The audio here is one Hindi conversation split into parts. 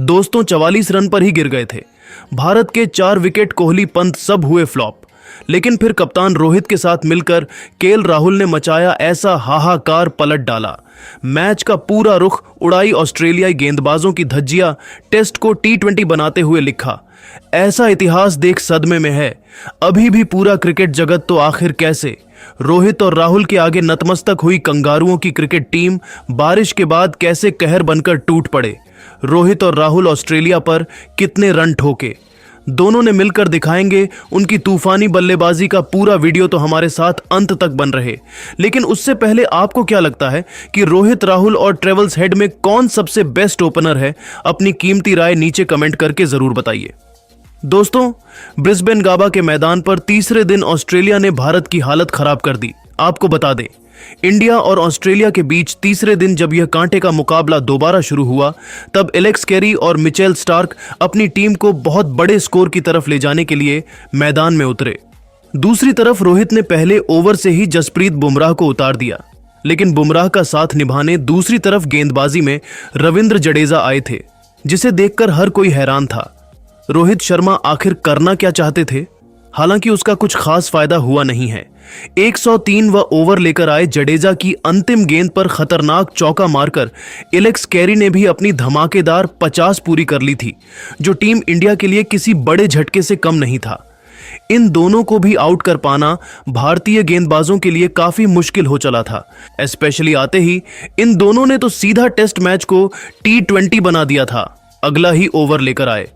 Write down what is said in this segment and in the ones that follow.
दोस्तों 44 रन पर ही गिर गए थे। भारत के 4 विकेट कोहली, पंत सब हुए फ्लॉप। लेकिन फिर कप्तान रोहित के साथ मिलकर केएल राहुल ने मचाया ऐसा हाहाकार, पलट डाला। मैच का पूरा रुख उड़ाई ऑस्ट्रेलियाई गेंदबाजों की धज्जियां, टेस्ट को T20 बनाते हुए लिखा। ऐसा इतिहास देख सदमे में है अभी भी पूरा क्रिकेट जगत, तो आखिर कैसे? रोहित और राहुल के आगे नतमस्तक हुई कंगारुओं की क्रिकेट टीम बारिश के बाद कैसे कहर बनकर टूट पड़े। रोहित और राहुल ऑस्ट्रेलिया पर कितने रन ठोके, दोनों ने मिलकर दिखाएंगे। उनकी तूफानी बल्लेबाजी का पूरा वीडियो तो हमारे साथ अंत तक बन रहे। लेकिन उससे पहले आपको क्या लगता है कि रोहित, राहुल और ट्रेवल्स हेड में कौन सबसे बेस्ट ओपनर है? अपनी कीमती राय नीचे कमेंट करके जरूर बताइए। दोस्तों, ब्रिस्बेन गाबा के मैदान पर तीसरे दिन ऑस्ट्रेलिया ने भारत की हालत खराब कर दी। आपको बता दें, इंडिया और ऑस्ट्रेलिया के बीच तीसरे दिन जब यह कांटे का मुकाबला दोबारा शुरू हुआ, तब एलेक्स कैरी और मिचेल स्टार्क अपनी टीम को बहुत बड़े स्कोर की तरफ ले जाने के लिए मैदान में उतरे। दूसरी तरफ रोहित ने पहले ओवर से ही जसप्रीत बुमराह को उतार दिया। लेकिन बुमराह का साथ निभाने दूसरी तरफ गेंदबाजी में रविंद्र जडेजा आए थे, जिसे देखकर हर कोई हैरान था। रोहित शर्मा आखिर करना क्या चाहते थे? हालांकि उसका कुछ खास फायदा हुआ नहीं है। 103 ओवर लेकर आए जडेजा की अंतिम गेंद पर खतरनाक चौका मारकर एलेक्स कैरी ने भी अपनी धमाकेदार 50 पूरी कर ली थी, जो टीम इंडिया के लिए किसी बड़े झटके से कम नहीं था। इन दोनों को भी आउट कर पाना भारतीय गेंदबाजों के लिए काफी मुश्किल हो चला था। स्पेशली आते ही इन दोनों ने तो सीधा टेस्ट मैच को T20 बना दिया था। अगला ही ओवर लेकर आए।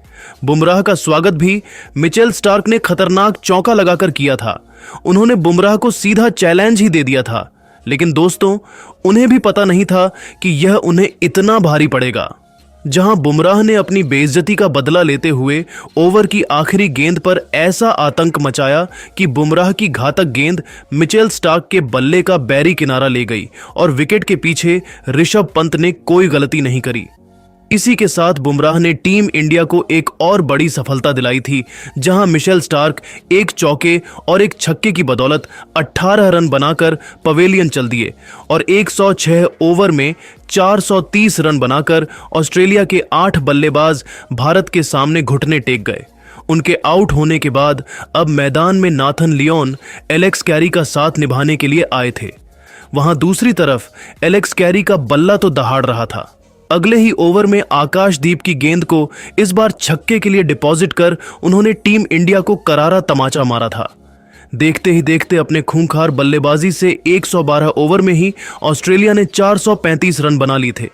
बुमराह का स्वागत भी मिचेल स्टार्क ने खतरनाक चौका लगाकर किया था। उन्होंने बुमराह को सीधा चैलेंज ही दे दिया था। लेकिन दोस्तों, उन्हें भी पता नहीं था कि यह उन्हें इतना भारी पड़ेगा। जहां बुमराह ने अपनी बेइज्जती का बदला लेते हुए ओवर की आखिरी गेंद पर ऐसा आतंक मचाया कि बुमराह की घातक गेंद मिचेल स्टार्क के बल्ले का बैरी किनारा ले गई और विकेट के पीछे ऋषभ पंत ने कोई गलती नहीं करी। इसी के साथ बुमराह ने टीम इंडिया को एक और बड़ी सफलता दिलाई थी, जहां मिचेल स्टार्क एक चौके और एक छक्के की बदौलत 18 रन बनाकर पवेलियन चल दिए और 106 ओवर में 430 रन बनाकर ऑस्ट्रेलिया के 8 बल्लेबाज भारत के सामने घुटने टेक गए। उनके आउट होने के बाद अब मैदान में नाथन लियोन एलेक्स कैरी का साथ निभाने के लिए आए थे। वहां दूसरी तरफ एलेक्स कैरी का बल्ला तो दहाड़ रहा था। अगले ही ओवर में आकाशदीप की गेंद को इस बार छक्के के लिए डिपॉजिट कर उन्होंने टीम इंडिया को करारा तमाचा मारा था। देखते ही देखते अपने खूंखार बल्लेबाजी से 112 ओवर में ही ऑस्ट्रेलिया ने 435 रन बना लिए थे।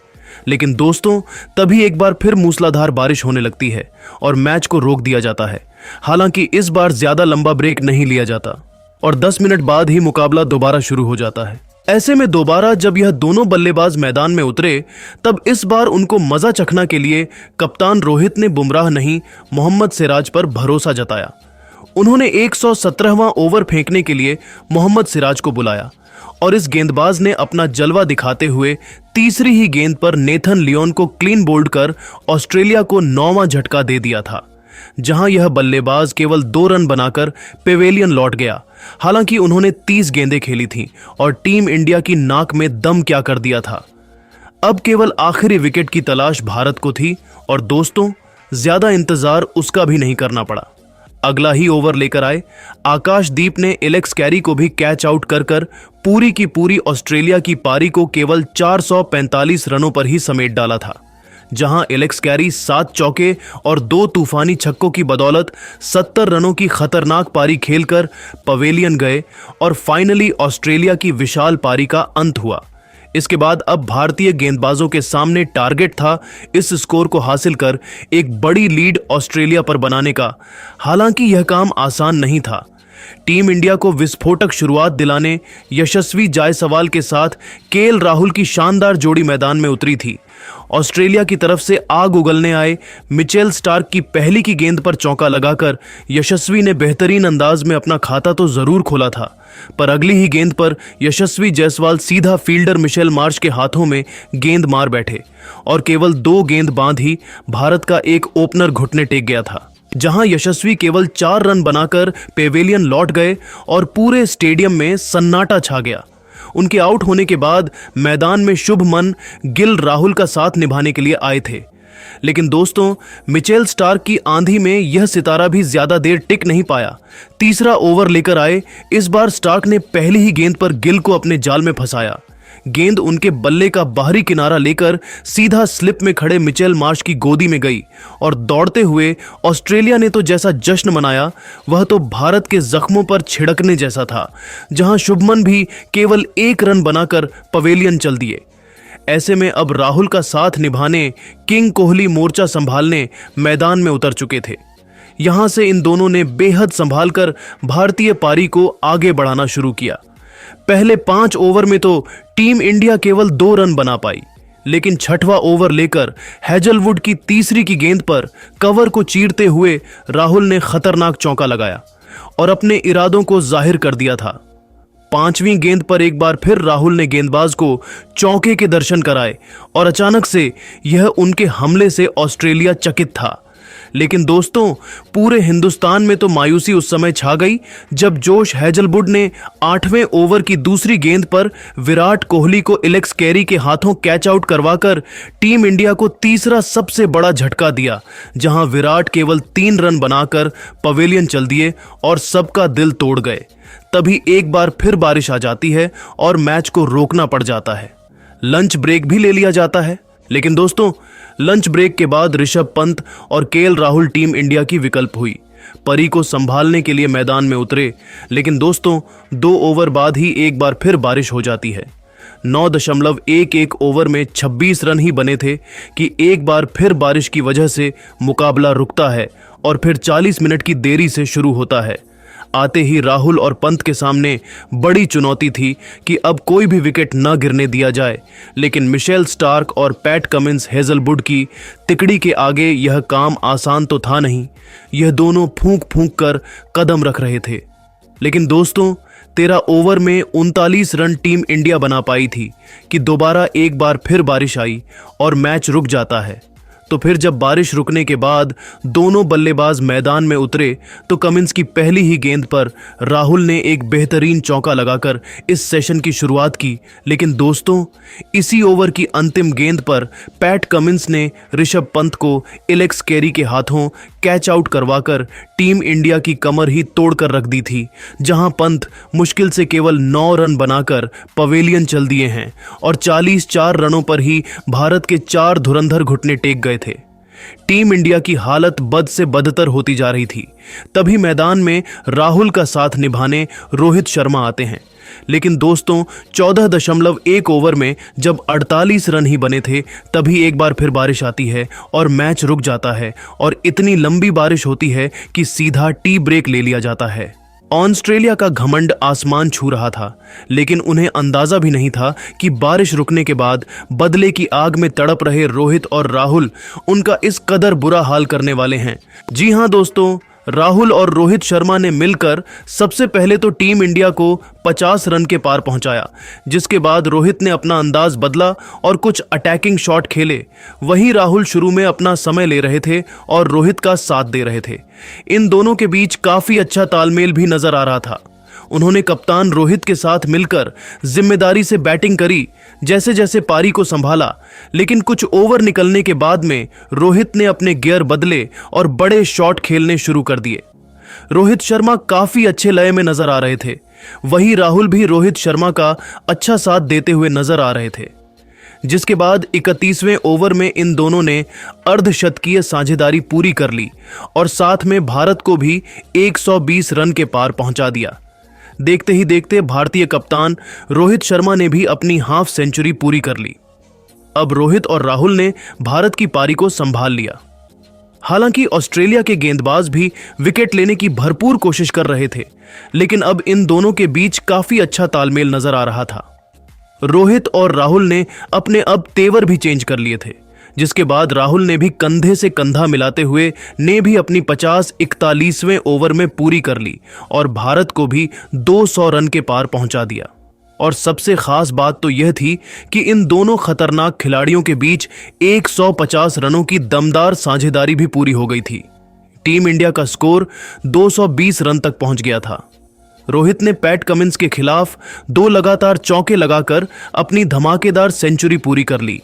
लेकिन दोस्तों, तभी एक बार फिर मूसलाधार बारिश होने लगती है और मैच को रोक दिया जाता है। हालांकि इस बार ज्यादा लंबा ब्रेक नहीं लिया जाता और 10 मिनट बाद ही मुकाबला दोबारा शुरू हो जाता है। ऐसे में दोबारा जब यह दोनों बल्लेबाज मैदान में उतरे, तब इस बार उनको मजा चखना के लिए कप्तान रोहित ने बुमराह नहीं, मोहम्मद सिराज पर भरोसा जताया। उन्होंने 117वां ओवर फेंकने के लिए मोहम्मद सिराज को बुलाया और इस गेंदबाज ने अपना जलवा दिखाते हुए तीसरी ही गेंद पर नेथन लियोन को क्लीन बोल्ड कर ऑस्ट्रेलिया को 9वां झटका दे दिया था, जहां यह बल्लेबाज केवल 2 रन बनाकर पेवेलियन लौट गया। हालांकि उन्होंने 30 गेंदें खेली थीं और टीम इंडिया की नाक में दम क्या कर दिया था। अब केवल आखिरी विकेट की तलाश भारत को थी और दोस्तों, ज्यादा इंतजार उसका भी नहीं करना पड़ा। अगला ही ओवर लेकर आए। आकाशदीप ने एलेक्स कैरी को भी कैच आउट कर पूरी की पूरी ऑस्ट्रेलिया की पारी को केवल 445 रनों पर ही समेट डाला था, जहां एलेक्स कैरी 7 चौके और 2 तूफानी छक्कों की बदौलत 70 रनों की खतरनाक पारी खेलकर पवेलियन गए और फाइनली ऑस्ट्रेलिया की विशाल पारी का अंत हुआ। इसके बाद अब भारतीय गेंदबाजों के सामने टारगेट था इस स्कोर को हासिल कर एक बड़ी लीड ऑस्ट्रेलिया पर बनाने का। हालांकि यह काम आसान नहीं था। टीम इंडिया को विस्फोटक शुरुआत दिलाने यशस्वी जायसवाल के साथ केएल राहुल की शानदार जोड़ी मैदान में उतरी थी। ऑस्ट्रेलिया की तरफ से आग उगलने आए मिचेल स्टार्क की पहली की गेंद पर चौका लगाकर यशस्वी ने बेहतरीन अंदाज में अपना खाता तो जरूर खोला था, पर अगली ही गेंद पर यशस्वी जायसवाल सीधा फील्डर मिशेल मार्श के हाथों में गेंद मार बैठे और केवल 2 गेंद बाद ही भारत का एक ओपनर घुटने टेक गया था, जहां यशस्वी केवल 4 रन बनाकर पेवेलियन लौट गए और पूरे स्टेडियम में सन्नाटा छा गया। उनके आउट होने के बाद मैदान में शुभमन गिल राहुल का साथ निभाने के लिए आए थे, लेकिन दोस्तों, मिचेल स्टार्क की आंधी में यह सितारा भी ज्यादा देर टिक नहीं पाया। तीसरा ओवर लेकर आए। इस बार स्टार्क ने पहली ही गेंद पर गिल को अपने जाल में फंसाया। गेंद उनके बल्ले का बाहरी किनारा लेकर सीधा स्लिप में खड़े मिचेल मार्श की गोदी में गई और दौड़ते हुए ऑस्ट्रेलिया ने तो जैसा जश्न मनाया, वह तो भारत के जख्मों पर छिड़कने जैसा था, जहां शुभमन भी केवल 1 रन बनाकर पवेलियन चल दिए। ऐसे में अब राहुल का साथ निभाने किंग कोहली मोर्चा संभालने मैदान में उतर चुके थे। यहां से इन दोनों ने बेहद संभालकर भारतीय पारी को आगे बढ़ाना शुरू किया। पहले 5 ओवर में तो टीम इंडिया केवल 2 रन बना पाई, लेकिन छठवां ओवर लेकर हैजलवुड की तीसरी की गेंद पर कवर को चीरते हुए राहुल ने खतरनाक चौका लगाया और अपने इरादों को जाहिर कर दिया था। 5वीं गेंद पर एक बार फिर राहुल ने गेंदबाज को चौके के दर्शन कराए और अचानक से यह उनके हमले से ऑस्ट्रेलिया चकित था। लेकिन दोस्तों, पूरे हिंदुस्तान में तो मायूसी उस समय छा गई जब जोश हैजलवुड ने 8वें ओवर की दूसरी गेंद पर विराट कोहली को एलेक्स कैरी के हाथों कैच आउट करवाकर टीम इंडिया को तीसरा सबसे बड़ा झटका दिया, जहां विराट केवल 3 रन बनाकर पवेलियन चल दिए और सबका दिल तोड़ गए। तभी एक बार फिर बारिश आ जाती है और मैच को रोकना पड़ जाता है। लंच ब्रेक भी ले लिया जाता है। लेकिन दोस्तों, लंच ब्रेक के बाद ऋषभ पंत और केएल राहुल टीम इंडिया की विकल्प हुई। परी को संभालने के लिए मैदान में उतरे, लेकिन दोस्तों 2 ओवर बाद ही एक बार फिर बारिश हो जाती है। 9.11 ओवर में 26 रन ही बने थे कि एक बार फिर बारिश की वजह से मुकाबला रुकता है और फिर 40 मिनट की देरी से शुरू होता है। आते ही राहुल और पंत के सामने बड़ी चुनौती थी कि अब कोई भी विकेट न गिरने दिया जाए, लेकिन मिचेल स्टार्क और पैट कमिंस हैजलवुड की तिकड़ी के आगे यह काम आसान तो था नहीं। यह दोनों फूंक फूंक कर कदम रख रहे थे। लेकिन दोस्तों, 13 ओवर में 39 रन टीम इंडिया बना पाई थी कि दोबारा एक बार फिर बारिश आई और मैच रुक जाता है। तो फिर जब बारिश रुकने के बाद दोनों बल्लेबाज मैदान में उतरे तो कमिंस की पहली ही गेंद पर राहुल ने एक बेहतरीन चौका लगाकर इस सेशन की शुरुआत की। लेकिन दोस्तों, इसी ओवर की अंतिम गेंद पर पैट कमिंस ने ऋषभ पंत को एलेक्स कैरी के हाथों कैच आउट करवाकर टीम इंडिया की कमर ही तोड़कर रख दी थी, जहां पंत मुश्किल से केवल 9 रन बनाकर पवेलियन चल दिए हैं और 44 रनों पर ही भारत के 4 धुरंधर घुटने टेक गए थे। टीम इंडिया की हालत बद से बदतर होती जा रही थी। तभी मैदान में राहुल का साथ निभाने रोहित शर्मा आते हैं। लेकिन दोस्तों, 14.1 ओवर में जब 48 रन ही बने थे, तभी एक बार फिर बारिश आती है और मैच रुक जाता है और इतनी लंबी बारिश होती है कि सीधा टी ब्रेक ले लिया जाता है। ऑस्ट्रेलिया का घमंड आसमान छू रहा था, लेकिन उन्हें अंदाजा भी नहीं था कि बारिश रुकने के बाद बदले की आग में तड़प रहे रोहित और राहुल उनका इस कदर बुरा हाल करने वाले हैं। जी हां दोस्तों, राहुल और रोहित शर्मा ने मिलकर सबसे पहले तो टीम इंडिया को 50 रन के पार पहुंचाया, जिसके बाद रोहित ने अपना अंदाज बदला और कुछ अटैकिंग शॉट खेले। वहीं राहुल शुरू में अपना समय ले रहे थे और रोहित का साथ दे रहे थे। इन दोनों के बीच काफी अच्छा तालमेल भी नजर आ रहा था। उन्होंने कप्तान रोहित के साथ मिलकर जिम्मेदारी से बैटिंग करी, जैसे जैसे पारी को संभाला। लेकिन कुछ ओवर निकलने के बाद में रोहित ने अपने गियर बदले और बड़े शॉट खेलने शुरू कर दिए। रोहित शर्मा काफी अच्छे लय में नजर आ रहे थे, वहीं राहुल भी रोहित शर्मा का अच्छा साथ देते हुए नजर आ रहे थे। जिसके बाद 31वें ओवर में इन दोनों ने अर्धशतकीय साझेदारी पूरी कर ली और साथ में भारत को भी 120 रन के पार पहुंचा दिया। देखते ही देखते भारतीय कप्तान रोहित शर्मा ने भी अपनी हाफ सेंचुरी पूरी कर ली। अब रोहित और राहुल ने भारत की पारी को संभाल लिया। हालांकि ऑस्ट्रेलिया के गेंदबाज भी विकेट लेने की भरपूर कोशिश कर रहे थे, लेकिन अब इन दोनों के बीच काफी अच्छा तालमेल नजर आ रहा था। रोहित और राहुल ने अपने अब तेवर भी चेंज कर लिए थे, जिसके बाद राहुल ने भी कंधे से कंधा मिलाते हुए ने भी अपनी 41वें ओवर में पूरी कर ली और भारत को भी 200 रन के पार पहुंचा दिया। और सबसे खास बात तो यह थी कि इन दोनों खतरनाक खिलाड़ियों के बीच 150 रनों की दमदार साझेदारी भी पूरी हो गई थी। टीम इंडिया का स्कोर 220 रन तक पहुंच गया था। रोहित ने पैट कमिंस के खिलाफ 2 लगातार चौके लगाकर अपनी धमाकेदार सेंचुरी पूरी कर ली।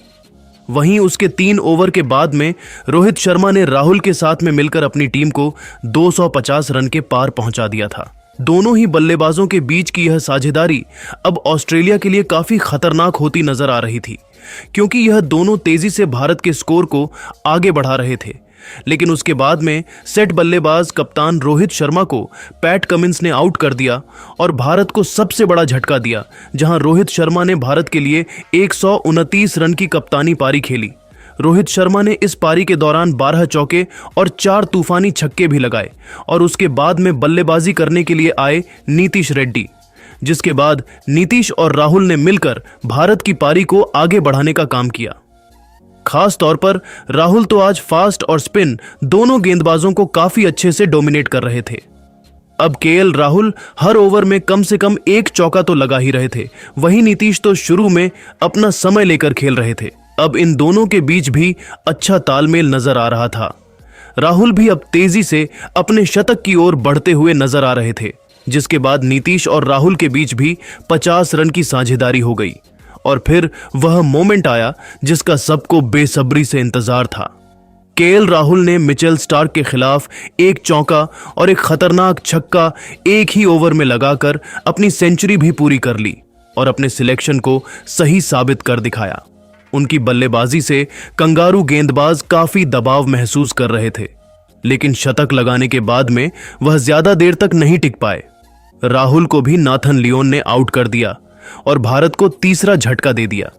वहीं उसके 3 ओवर के बाद में रोहित शर्मा ने राहुल के साथ में मिलकर अपनी टीम को 250 रन के पार पहुंचा दिया था। दोनों ही बल्लेबाजों के बीच की यह साझेदारी अब ऑस्ट्रेलिया के लिए काफी खतरनाक होती नजर आ रही थी, क्योंकि यह दोनों तेजी से भारत के स्कोर को आगे बढ़ा रहे थे। लेकिन उसके बाद में सेट बल्लेबाज कप्तान रोहित शर्मा को पैट कमिंस ने आउट कर दिया और भारत को सबसे बड़ा झटका दिया, जहां रोहित शर्मा ने भारत के लिए 129 रन की कप्तानी पारी खेली। रोहित शर्मा ने इस पारी के दौरान 12 चौके और 4 तूफानी छक्के भी लगाए और उसके बाद में बल्लेबाजी करने के लिए आए नीतीश रेड्डी, जिसके बाद नीतीश और राहुल ने मिलकर भारत की पारी को आगे बढ़ाने का काम किया। खास तौर पर राहुल तो आज फास्ट और स्पिन दोनों गेंदबाजों को काफी अच्छे से डोमिनेट कर रहे थे। अब केएल राहुल हर ओवर में कम से कम 1 चौका तो लगा ही रहे थे, वहीं नीतीश तो शुरू में अपना समय लेकर खेल रहे थे। अब इन दोनों के बीच भी अच्छा तालमेल नजर आ रहा था। राहुल भी अब तेजी से अपने शतक की ओर बढ़ते हुए नजर आ रहे थे, जिसके बाद नीतीश और राहुल के बीच भी 50 रन की साझेदारी हो गई और फिर वह मोमेंट आया जिसका सबको बेसब्री से इंतजार था। केएल राहुल ने मिचेल स्टार्क के खिलाफ 1 चौका और एक खतरनाक छक्का एक ही ओवर में लगाकर अपनी सेंचुरी भी पूरी कर ली और अपने सिलेक्शन को सही साबित कर दिखाया। उनकी बल्लेबाजी से कंगारू गेंदबाज काफी दबाव महसूस कर रहे थे, लेकिन शतक लगाने के बाद में वह ज्यादा देर तक नहीं टिक पाए। राहुल को भी नाथन लियोन ने आउट कर दिया और भारत को तीसरा झटका दे दिया।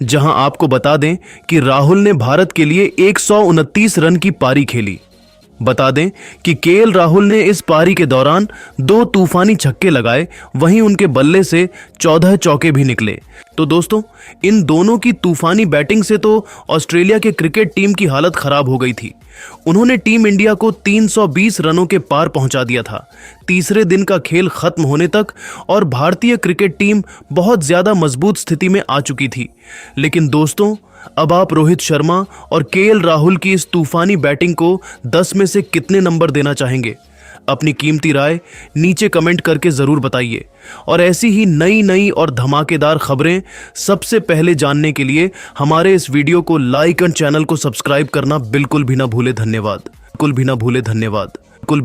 जहां आपको बता दें कि राहुल ने भारत के लिए 129 रन की पारी खेली। बता दें कि केएल राहुल ने इस पारी के दौरान 2 तूफानी छक्के लगाए, वहीं उनके बल्ले से 14 चौके भी निकले। तो दोस्तों, इन दोनों की तूफानी बैटिंग से तो ऑस्ट्रेलिया के क्रिकेट टीम की हालत खराब हो गई थी। उन्होंने टीम इंडिया को 320 रनों के पार पहुंचा दिया था तीसरे दिन का खेल खत्म होने तक, और भारतीय क्रिकेट टीम बहुत ज्यादा मजबूत स्थिति में आ चुकी थी। लेकिन दोस्तों, अब आप रोहित शर्मा और केएल राहुल की इस तूफानी बैटिंग को 10 में से कितने नंबर देना चाहेंगे? अपनी कीमती राय नीचे कमेंट करके जरूर बताइए। और ऐसी ही नई और धमाकेदार खबरें सबसे पहले जानने के लिए हमारे इस वीडियो को लाइक और चैनल को सब्सक्राइब करना बिल्कुल भी ना भूले। धन्यवाद।